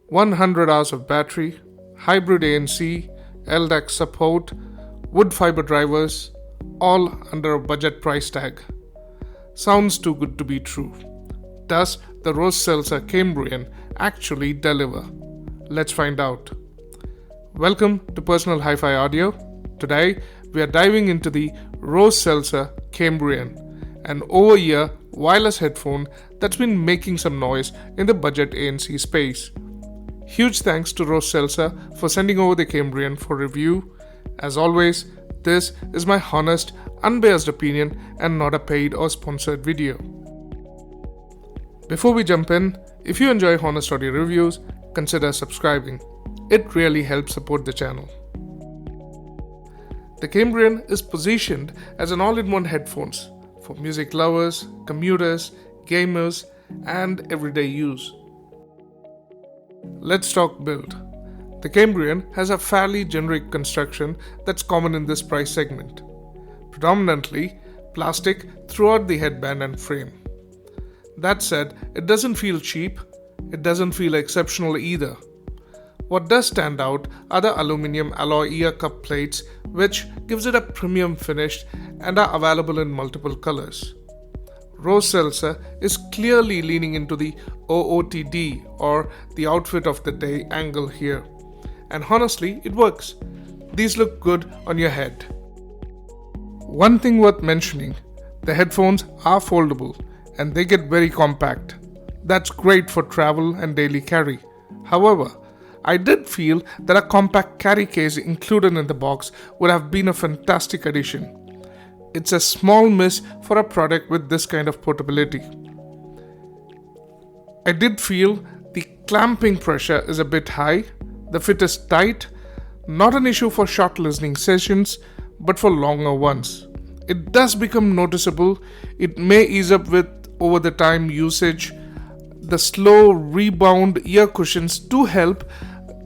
100 hours of battery, hybrid ANC, LDAC support, wood fiber drivers, all under a budget price tag. Sounds too good to be true. Does the Roseselsa Cambrian actually deliver? Let's find out. Welcome to Personal Hi-Fi Audio. Today we are diving into the Roseselsa Cambrian, an over-ear wireless headphone that's been making some noise in the budget ANC space. Huge thanks to Roseselsa for sending over the Cambrian for review. As always, this is my honest, unbiased opinion and not a paid or sponsored video. Before we jump in, if you enjoy honest audio reviews, consider subscribing. It really helps support the channel. The Cambrian is positioned as an all-in-one headphones for music lovers, commuters, gamers, and everyday use. Let's talk build. The Cambrian has a fairly generic construction that's common in this price segment. Predominantly plastic throughout the headband and frame. That said, it doesn't feel cheap, it doesn't feel exceptional either. What does stand out are the aluminum alloy ear cup plates, which gives it a premium finish and are available in multiple colors. Roseselsa is clearly leaning into the OOTD or the outfit of the day angle here. And honestly, it works. These look good on your head. One thing worth mentioning, the headphones are foldable and they get very compact. That's great for travel and daily carry. However, I did feel that a compact carry case included in the box would have been a fantastic addition. It's a small miss for a product with this kind of portability. I did feel the clamping pressure is a bit high, the fit is tight, not an issue for short listening sessions, but for longer ones. It does become noticeable, it may ease up with over the time usage. The slow rebound ear cushions do help.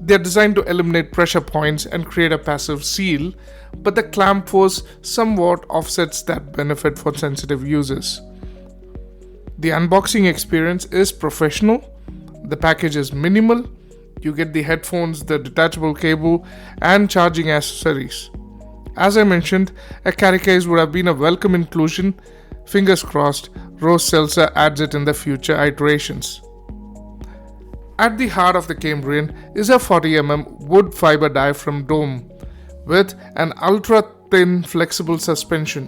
They're designed to eliminate pressure points and create a passive seal, but the clamp force somewhat offsets that benefit for sensitive users. The unboxing experience is professional, the package is minimal, you get the headphones, the detachable cable, and charging accessories. As I mentioned, a carry case would have been a welcome inclusion. Fingers crossed, Roseselsa adds it in the future iterations. At the heart of the Cambrian is a 40mm wood fiber diaphragm dome with an ultra-thin flexible suspension.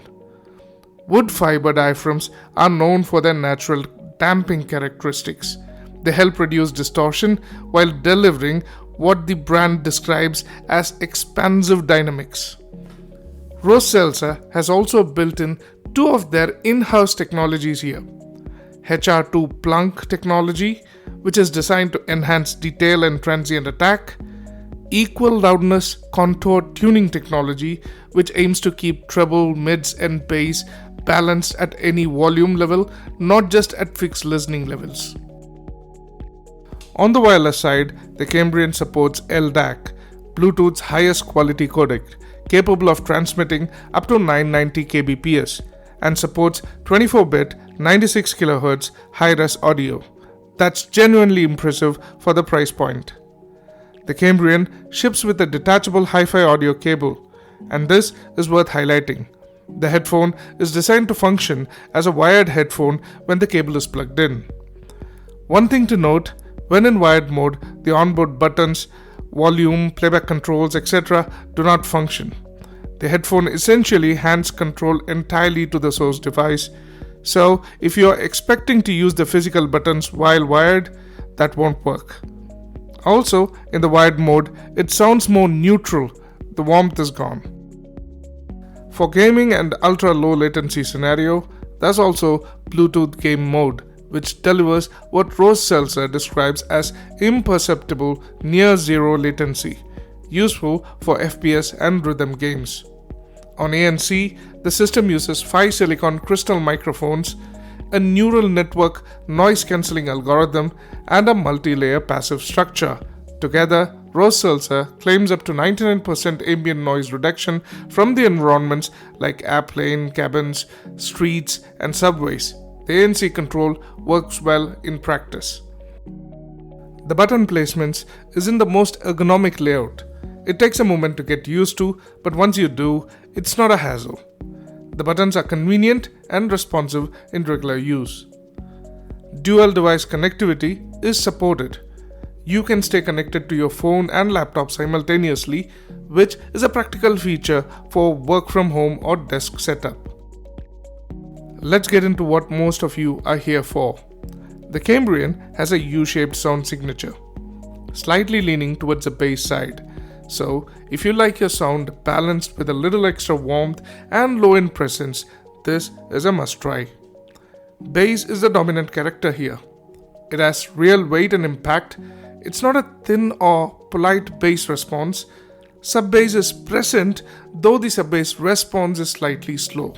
Wood fiber diaphragms are known for their natural damping characteristics. They help reduce distortion while delivering what the brand describes as expansive dynamics. Roseselsa has also built in two of their in-house technologies here. HR2 Plunk technology, which is designed to enhance detail and transient attack, equal loudness contour tuning technology, which aims to keep treble, mids, and bass balanced at any volume level, not just at fixed listening levels. On the wireless side, the Cambrian supports LDAC, Bluetooth's highest quality codec, capable of transmitting up to 990 kbps, and supports 24-bit 96 kHz high-res audio. That's genuinely impressive for the price point. The Cambrian ships with a detachable hi-fi audio cable, and this is worth highlighting. The headphone is designed to function as a wired headphone when the cable is plugged in. One thing to note, when in wired mode, the onboard buttons, volume, playback controls, etc. do not function. The headphone essentially hands control entirely to the source device, so if you are expecting to use the physical buttons while wired, that won't work. Also, in the wired mode, it sounds more neutral, the warmth is gone. For gaming and ultra-low latency scenario, there's also Bluetooth game mode, which delivers what Roseselsa describes as imperceptible near-zero latency, useful for FPS and rhythm games. On ANC, the system uses 5 silicon crystal microphones, a neural network noise-cancelling algorithm, and a multi-layer passive structure. Together, Roseselsa claims up to 99% ambient noise reduction from the environments like airplane, cabins, streets, and subways. The ANC control works well in practice. The button placements isn't the most ergonomic layout. It takes a moment to get used to, but once you do, it's not a hassle. The buttons are convenient and responsive in regular use. Dual device connectivity is supported. You can stay connected to your phone and laptop simultaneously, which is a practical feature for work from home or desk setup. Let's get into what most of you are here for. The Cambrian has a U-shaped sound signature, slightly leaning towards the bass side. So, if you like your sound balanced with a little extra warmth and low-end presence, this is a must-try. Bass is the dominant character here. It has real weight and impact. It's not a thin or polite bass response. Sub-bass is present, though the sub-bass response is slightly slow.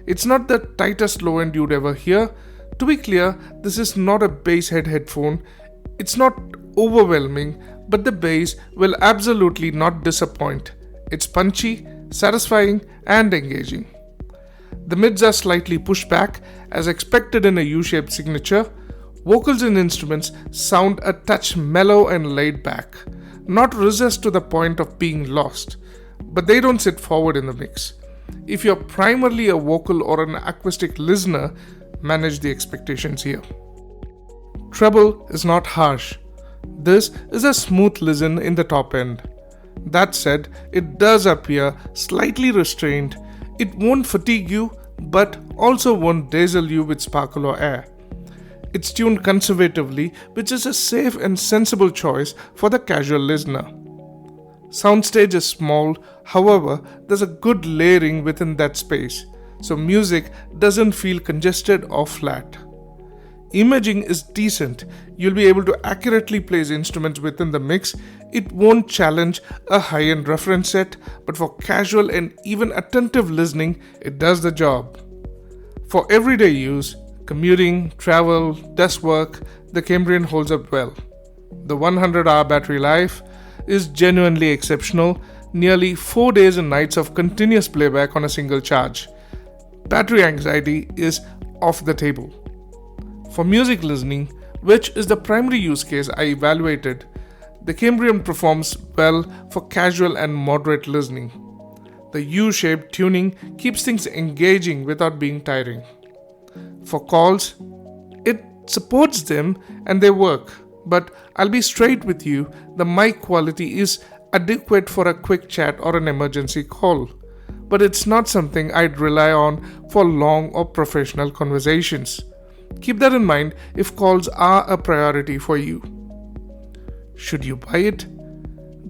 It's not the tightest low-end you'd ever hear. To be clear, this is not a bass head headphone. It's not overwhelming, but the bass will absolutely not disappoint. It's punchy, satisfying, and engaging. The mids are slightly pushed back, as expected in a U-shaped signature. Vocals and instruments sound a touch mellow and laid back, not recessed to the point of being lost, but they don't sit forward in the mix. If you're primarily a vocal or an acoustic listener, manage the expectations here. Treble is not harsh. This is a smooth listen in the top end. That said, it does appear slightly restrained. It won't fatigue you, but also won't dazzle you with sparkle or air. It's tuned conservatively, which is a safe and sensible choice for the casual listener. Soundstage is small, however, there's a good layering within that space, so music doesn't feel congested or flat. Imaging is decent. You'll be able to accurately place instruments within the mix. It won't challenge a high-end reference set, but for casual and even attentive listening, it does the job. For everyday use, commuting, travel, desk work, the Cambrian holds up well. The 100-hour battery life is genuinely exceptional, nearly 4 days and nights of continuous playback on a single charge. Battery anxiety is off the table. For music listening, which is the primary use case I evaluated, the Cambrian performs well for casual and moderate listening. The U-shaped tuning keeps things engaging without being tiring. For calls, it supports them and they work, but I'll be straight with you, the mic quality is adequate for a quick chat or an emergency call, but it's not something I'd rely on for long or professional conversations. Keep that in mind if calls are a priority for you. Should you buy it?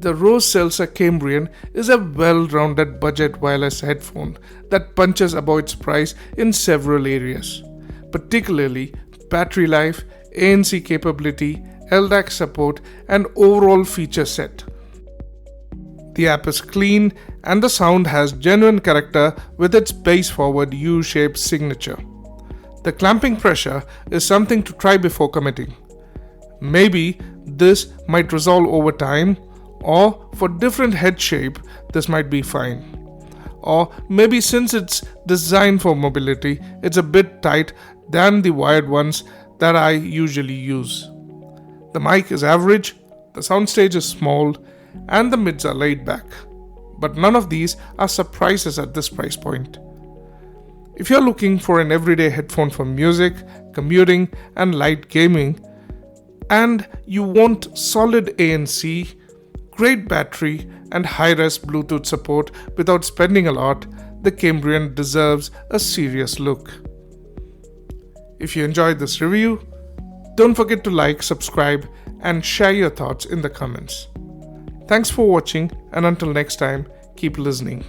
The Roseselsa Cambrian is a well-rounded budget wireless headphone that punches above its price in several areas, particularly battery life, ANC capability, LDAC support, and overall feature set. The app is clean and the sound has genuine character with its bass-forward U-shaped signature. The clamping pressure is something to try before committing. Maybe this might resolve over time, or for different head shape, this might be fine. Or maybe since it's designed for mobility, it's a bit tight than the wired ones that I usually use. The mic is average, the soundstage is small, and the mids are laid back. But none of these are surprises at this price point. If you're looking for an everyday headphone for music, commuting, and light gaming, and you want solid ANC, great battery, and high-res Bluetooth support without spending a lot, the Cambrian deserves a serious look. If you enjoyed this review, don't forget to like, subscribe, and share your thoughts in the comments. Thanks for watching, and until next time, keep listening.